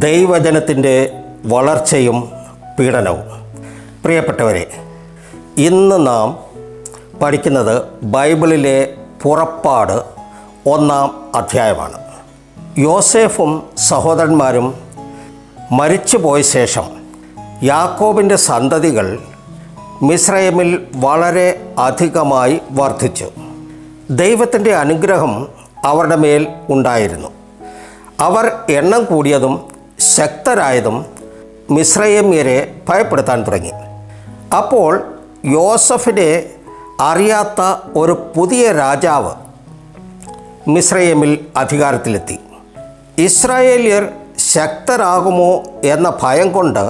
ദൈവജനത്തിൻ്റെ വളർച്ചയും പീഡനവും. പ്രിയപ്പെട്ടവരെ, ഇന്ന് നാം പഠിക്കുന്നത് ബൈബിളിലെ പുറപ്പാട് 1-ാം അധ്യായമാണ്. യോസേഫും സഹോദരന്മാരും മരിച്ചുപോയ ശേഷം യാക്കോബിൻ്റെ സന്തതികൾ മിസ്രൈമിൽ വളരെ അധികമായി വർദ്ധിച്ചു. ദൈവത്തിൻ്റെ അനുഗ്രഹം അവരുടെ മേൽ ഉണ്ടായിരുന്നു. അവർ എണ്ണം കൂടിയതും ശക്തരായതും മിസ്രൈമ്യരെ ഭയപ്പെടുത്താൻ തുടങ്ങി. അപ്പോൾ യോസഫിനെ അറിയാത്ത ഒരു പുതിയ രാജാവ് മിസ്രൈമിൽ അധികാരത്തിലെത്തി. ഇസ്രായേലിയർ ശക്തരാകുമോ എന്ന ഭയം കൊണ്ട്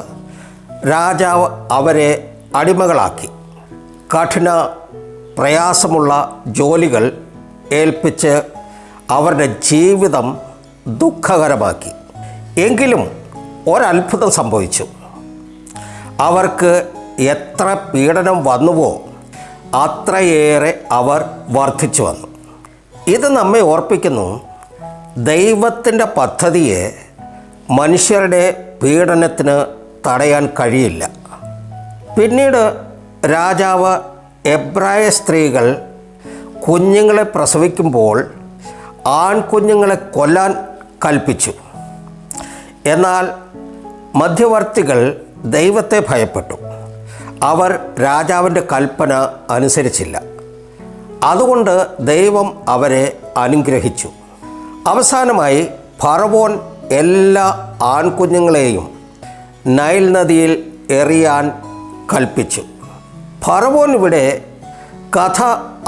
രാജാവ് അവരെ അടിമകളാക്കി കഠിന പ്രയാസമുള്ള ജോലികൾ ഏൽപ്പിച്ച് അവരുടെ ജീവിതം ദുഃഖകരമാക്കി. എങ്കിലും ഒരത്ഭുതം സംഭവിച്ചു. അവർക്ക് എത്ര പീഡനം വന്നുവോ അത്രയേറെ അവർ വർദ്ധിച്ചു വന്നു. ഇത് നമ്മെ ഓർപ്പിക്കുന്നു, ദൈവത്തിൻ്റെ പദ്ധതിയെ മനുഷ്യരുടെ പീഡനത്തിന് തടയാൻ കഴിയില്ല. പിന്നീട് രാജാവ് എബ്രായ സ്ത്രീകൾ കുഞ്ഞുങ്ങളെ പ്രസവിക്കുമ്പോൾ ആൺകുഞ്ഞുങ്ങളെ കൊല്ലാൻ കൽപ്പിച്ചു. എന്നാൽ മധ്യവർത്തികൾ ദൈവത്തെ ഭയപ്പെട്ടു. അവർ രാജാവിൻ്റെ കൽപ്പന അനുസരിച്ചില്ല. അതുകൊണ്ട് ദൈവം അവരെ അനുഗ്രഹിച്ചു. അവസാനമായി ഫറവോൻ എല്ലാ ആൺകുഞ്ഞുങ്ങളെയും നൈൽ നദിയിൽ എറിയാൻ കൽപ്പിച്ചു. ഫറവോൻ ഇവിടെ കഥ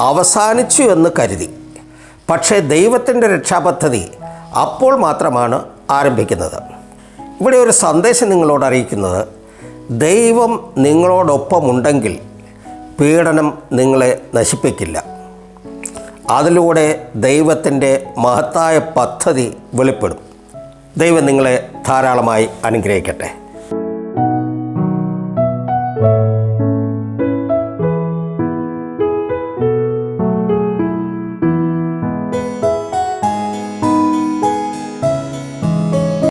അവസാനിച്ചു എന്ന് കരുതി. പക്ഷേ ദൈവത്തിൻ്റെ രക്ഷാപദ്ധതി അപ്പോൾ മാത്രമാണ് ആരംഭിക്കുന്നത്. ഇവിടെ ഒരു സന്ദേശം നിങ്ങളോട് അറിയിക്കുന്നത്, ദൈവം നിങ്ങളോടൊപ്പമുണ്ടെങ്കിൽ പീഡനം നിങ്ങളെ നശിപ്പിക്കില്ല. അതിലൂടെ ദൈവത്തിൻ്റെ മഹത്തായ പദ്ധതി വെളിപ്പെടും. ദൈവം നിങ്ങളെ ധാരാളമായി അനുഗ്രഹിക്കട്ടെ.